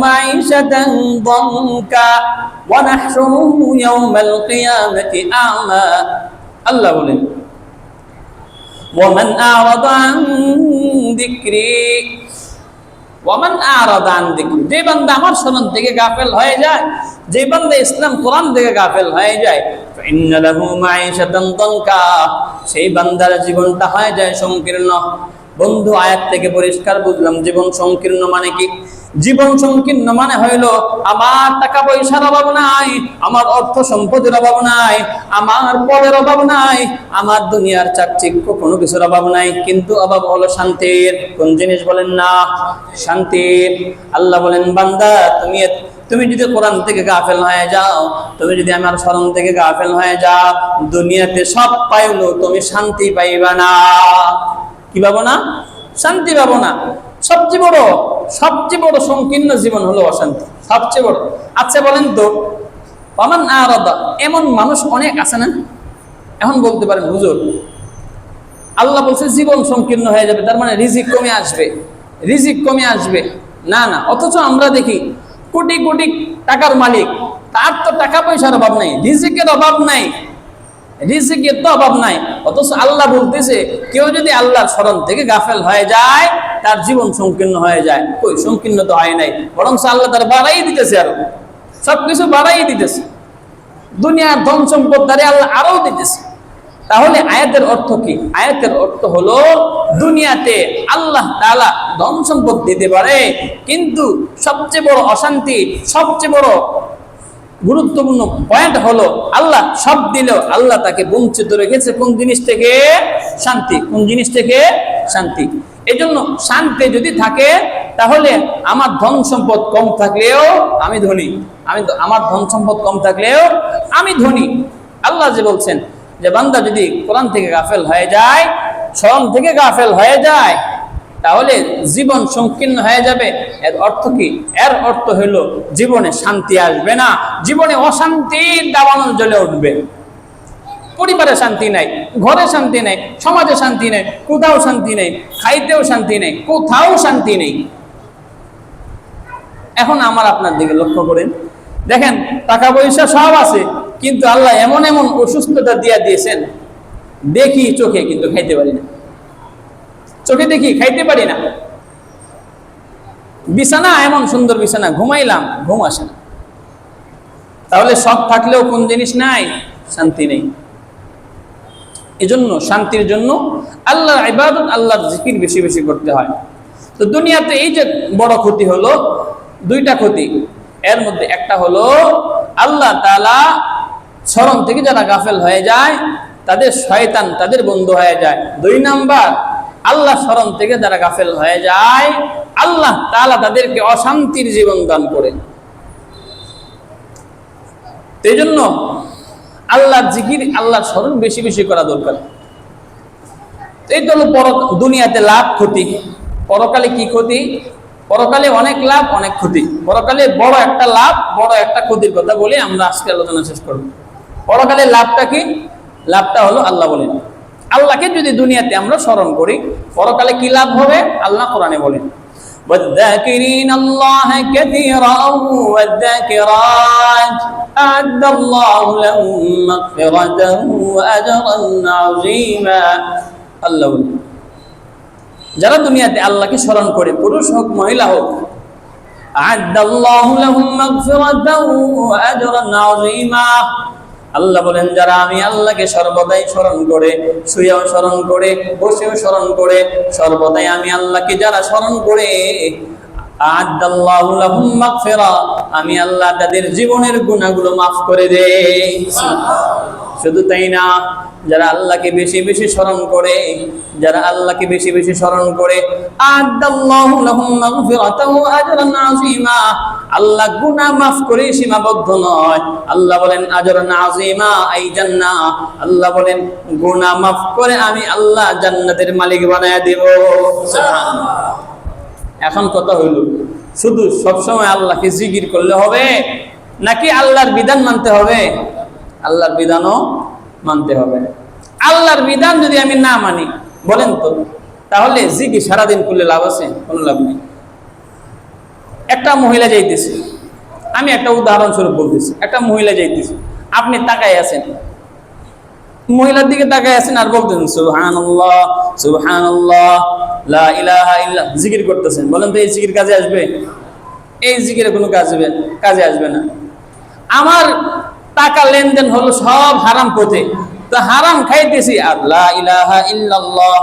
মাঈশাতান দানকা ওয়া নাহশুরুহু ইয়াওমাল কিয়ামাতি আ'মা। আল্লাহ বলেন ওয়া মান আ'রাদা আন যিকরি, ওয়া মান আ'রাদা আন যিকরি, যে বান্দা আমার স্মরণ থেকে গাফেল হয়ে যায়, যে বান্দা ইসলাম কোরআন থেকে গাফেল হয়ে যায়, ফাইন্না লাহু মাঈশাতান দানকা, সেই বান্দার জীবনটা হয়ে যায় সংকীর্ণ। বন্ধু, আয়াত থেকে পরিষ্কার বুঝলাম জীবন সংকীর্ণ মানে কি। জীবন সংকীর্ণ মানে হইল আমার টাকা পয়সার অভাব নাই, আমার অর্থ সম্পদের অভাব নাই, আমার পদের অভাব নাই, আমার দুনিয়ার চাকচিক্য কোনো কিছুর অভাব নাই, কিন্তু অভাব হলো শান্তির। কোন জিনিস বলেন না? শান্তির। আল্লাহ বলেন বান্দা, তুমি যদি কোরআন থেকে গাফেল হয়ে যাও, তুমি যদি আমার স্মরণ থেকে গাফেল হয়ে যাও, দুনিয়াতে সব পাইলো তুমি শান্তি পাইবা না। কি পাবো না? শান্তি পাবো না। সবচেয়ে বড় সংকীর্ণ জীবন হলো অশান্তি, সবচেয়ে বড়। আচ্ছা বলেন তো, ওয়ামান আ'রাদা, এমন মানুষ অনেক আছে না? এখন বলতে পারেন হুজুর, আল্লাহ বলছে জীবন সংকীর্ণ হয়ে যাবে, তার মানে রিজিক কমে আসবে, রিজিক কমে আসবে। না না, অথচ আমরা দেখি কোটি কোটি টাকার মালিক, তার তো টাকা পয়সার অভাব নাই, রিজিকের অভাব নাই, রিজিকের তো অভাব নাই। অথচ আল্লাহ বলতেছে কেউ যদি আল্লাহর স্মরণ থেকে গাফেল হয়ে যায়, তার জীবন সংকীর্ণ হয়ে যায়। কই, সংকীর্ণ তো হয় নাই, বরং আল্লাহ তার বাড়াই দিতেছে, আরো সবকিছু বাড়াই দিতেছে, দুনিয়ার ধন সম্পদ তারে আল্লাহ আরো দিতেছে। তাহলে আয়াতের অর্থ কি? আয়াতের অর্থ হলো দুনিয়াতে আল্লাহ তাআলা ধন সম্পদ দিতে পারে, কিন্তু সবচেয়ে বড় অশান্তি, সবচেয়ে বড় গুরুত্বপূর্ণ পয়েন্ট হলো আল্লাহ সব দিলেও আল্লাহ তাকে বঞ্চিত রেখেছে কোন জিনিস থেকে? শান্তি। কোন জিনিস থেকে? শান্তি। এজন্য শান্তি যদি থাকে, তাহলে আমার ধন সম্পদ কম থাকলেও আমি ধনী, আমার ধন সম্পদ কম থাকলেও আমি ধনী। আল্লাহ যে বলছেন যে বান্দা যদি কোরআন থেকে গাফেল হয়ে যায়, স্মরণ থেকে গাফেল হয়ে যায়, তাহলে জীবন সংকীর্ণ হয়ে যাবে। এর অর্থ কি? এর অর্থ হলো জীবনে শান্তি আসবে না, জীবনে অশান্তির দাবানল জ্বলে উঠবে। পরিবারে শান্তি নাই, ঘরে শান্তি নেই, সমাজে শান্তি নেই, কোথাও শান্তি নেই, খাইতেও শান্তি নেই, কোথাও শান্তি নেই। এখন আমার আপনার দিকে লক্ষ্য করেন, দেখেন টাকা পয়সা সব আছে, কিন্তু আল্লাহ এমন এমন অসুস্থতা দিয়া দিয়েছেন, দেখি চোখে কিন্তু খাইতে পারি না, চোখে দেখি খাইতে পারি না। বিছানা এমন সুন্দর বিছানা, ঘুমাইলাম ঘুম আসে না। তাহলে সব থাকলেও কোন জিনিস নাই? শান্তি নেই। এজন্য শান্তির জন্য আল্লাহর ইবাদত, আল্লাহর জিকির বেশি বেশি করতে হয়। তো দুনিয়াতে এই যে বড় ক্ষতি হলো, দুইটা ক্ষতি। এর মধ্যে একটা হলো আল্লাহ তাআলা স্মরণ থেকে যারা গাফেল হয়ে যায়, তাদের শয়তান তাদের বন্ধু হয়ে যায়। দুই নাম্বার, আল্লাহ স্মরণ থেকে যারা গাফেল হয়ে যায়, আল্লাহ তাআলা তাদেরকে অশান্তির জীবন দান করেন। এই জন্য আল্লাহর জিকির, আল্লাহর স্মরণ বেশি বেশি করা দরকার। এই তো হলো দুনিয়াতে লাভ ক্ষতি। পরকালে কি ক্ষতি? পরকালে অনেক লাভ অনেক ক্ষতি। পরকালে বড় একটা লাভ, বড় একটা ক্ষতির কথা বলে আমরা আজকে আলোচনা শেষ করব। পরকালে লাভটা কি? লাভটা হলো আল্লাহ বলেন, আল্লাহকে যদি দুনিয়াতে আমরা স্মরণ করি, পরকালে কি লাভ হবে? আল্লাহ কোরআনে বলেন, والذاكرين الله كثيرا والذاكرات أعد الله لهم مغفرة وأجرا عظيما। আল্লাহ বলেন, যারা দুনিয়াতে আল্লাহকে স্মরণ করে, পুরুষ হোক মহিলা হোক, أعد الله لهم مغفرة وأجرا عظيما। আল্লাহ বলেন, যারা আমি আল্লাহকে সর্বদাই স্মরণ করে, শুয়েও স্মরণ করে, বসেও স্মরণ করে, সর্বদাই আমি আল্লাহকে যারা স্মরণ করে, আ'আদাল্লাহু লাহুম মাগফিরা, আমি আল্লাহ তাদের জীবনের গুনাহগুলো মাফ করে দেই। শুধু তাই না, যারা আল্লাহকে বেশি বেশি স্মরণ করে, যারা আল্লাহকে বেশি বেশি স্মরণ করে, আ'আদাল্লাহু লাহুম মাগফিরাতাও ওয়া আজরান আযীমা, আল্লাহ গুনাহ মাফ করে সীমাবদ্ধ নয়। আল্লাহ বলেন আজরান আযীমা, এই জান্নাহ। আল্লাহ বলেন গুনাহ মাফ করে আমি আল্লাহ জান্নাতের মালিক বানায়া দেব। সুবহানাল্লাহ। এখন কথা হইল, শুধু সবসময় আল্লাহকে জিকির করলে হবে নাকি আল্লাহর বিধান মানতে হবে? আল্লাহর বিধানও মানতে হবে। আল্লাহর বিধান যদি আমি না মানি, বলেন তো, তাহলে জিকির সারাদিন করলে লাভ আছে? কোনো লাভ নেই। একটা মহিলা যাইতেছে, আমি একটা উদাহরণস্বরূপ বলতেছি, একটা মহিলা যাইতেছে, আপনি তাকায় আছেন, মহিলার দিকে তাকায় আছেন আর বলতেছেন সুবহানাল্লাহ সুবহানাল্লাহ লা ইলাহা ইল্লা, জিকির করতেছেন। বলেন তো এই জিকির কাজে আসবে? এই জিকিরে কোনো কাজে আসবে না। আমার টাকা লেনদেন হলো সব হারাম পথে, তো হারাম খাইতেছি আর লা ইলাহা ইল্লাল্লাহ,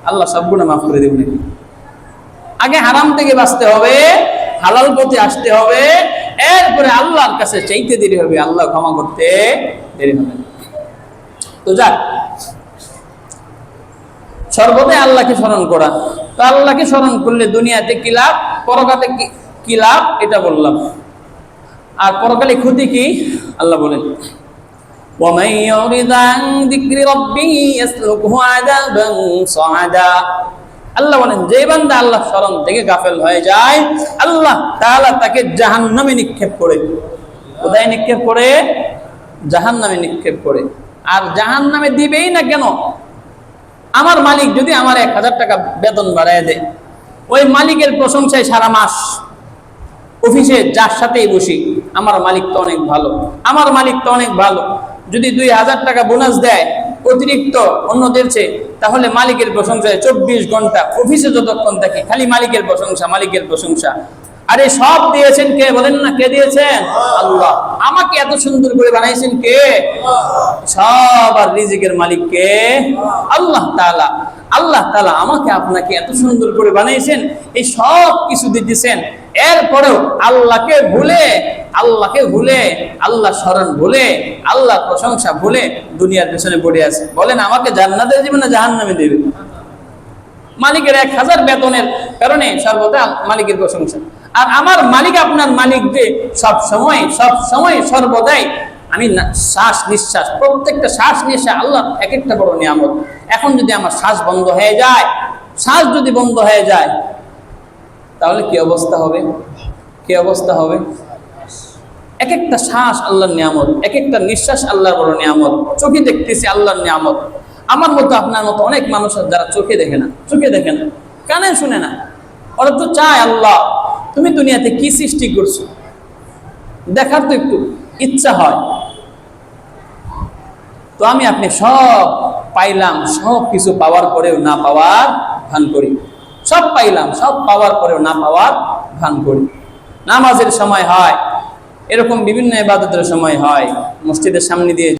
আল্লাহ সব গুনাহ মাফ করে দেবেন নাকি? আগে হারাম থেকে বাঁচতে হবে, হালাল পথে আসতে হবে, এরপরে আল্লাহর কাছে চাইতে দেরি হবে, আল্লাহ ক্ষমা করতে দেরি হবে। তো যাক, সর্বদাই আল্লাহকে স্মরণ করা। তো আল্লাহকে স্মরণ করলে দুনিয়াতে কি লাভ, পরকালে কি লাভ, এটা বললাম। আর পরকালে ক্ষতি কি আল্লাহ বলেন, وَمَن يُعْرِضْ عَن ذِكْرِ رَبِّهِ يَسْلُكْهُ عَذَابًا صَعَدًا। আল্লাহ বলেন যে বান্দা আল্লাহ স্মরণ থেকে গাফেল হয়ে যায়, আল্লাহ তাআলা তাকে জাহান্নামে নিক্ষেপ করে। কোথায় নিক্ষেপ করে? জাহান্নামে নিক্ষেপ করে। আর জাহান্নামে দিবেই না কেন? আমার মালিক যদি আমার 1000 টাকা বেতন বাড়ায় দেয়, ওই মালিকের প্রশংসায় সারা মাস অফিসে যার সাথেই বসি, আমার মালিক তো অনেক ভালো, আমার মালিক তো অনেক ভালো। যদি 2000 টাকা বোনাস দেয় অতিরিক্ত অন্যদের চেয়ে, তাহলে মালিকের প্রশংসায় 24 ঘন্টা অফিসে যতক্ষণ থাকি খালি মালিকের প্রশংসা, মালিকের প্রশংসা। আরে সব দিয়েছেন কে? বলেন না, কে দিয়েছেন? আল্লাহ। আমাকে এত সুন্দর করে বানাইছেন কে? সব আর রিজিকের মালিক কে? আল্লাহ তাআলা। আল্লাহ তাআলা আমাকে আপনাকে এত সুন্দর করে বানাইছেন, এই সব কিছু দিয়েছেন, এরপরেও আল্লাহকে ভুলে আল্লাহ স্মরণ ভুলে, আল্লাহ প্রশংসা ভুলে দুনিয়ার পেছনে পড়ে আছে। বলেন আমাকে জান্নাতে দিবে না জাহান্নামে দিবে? মালিকের 1000 বেতনের কারণে সর্বদা মালিকের প্রশংসা। আর আমার মালিক আপনার মালিক যে সব সময় সর্বদাই, আমি শ্বাস নিঃশ্বাস, প্রত্যেকটা শ্বাস নিঃশ্বাস আল্লাহ এক একটা বড় নিয়ামত। এখন যদি আমার শ্বাস বন্ধ হয়ে যায়, শ্বাস যদি বন্ধ হয়ে যায়, তাহলে কি অবস্থা হবে? কি অবস্থা হবে? এক একটা শ্বাস আল্লাহর নিয়ামত, এক একটা নিঃশ্বাস আল্লাহর বড় নিয়ামত। চোখে দেখতেছি আল্লাহর নিয়ামত। আমার মতো আপনার মতো অনেক মানুষ যারা চোখে দেখে না, কানে শুনে না, ওরা তো চায় আল্লাহ তুমি দুনিয়াতে কি সৃষ্টি করছো দেখার তো একটু ইচ্ছা হয়। তো আমি আপনি সব পাইলাম, সব কিছু পাওয়ার পরেও না পাওয়ার ভান করি। সব পাইলাম, সব পাওয়ার পরেও না পাওয়ার ভান করি। নামাজের সময় হয়, এরকম বিভিন্ন ইবাদতের সময় হয়, মসজিদের সামনে দিয়ে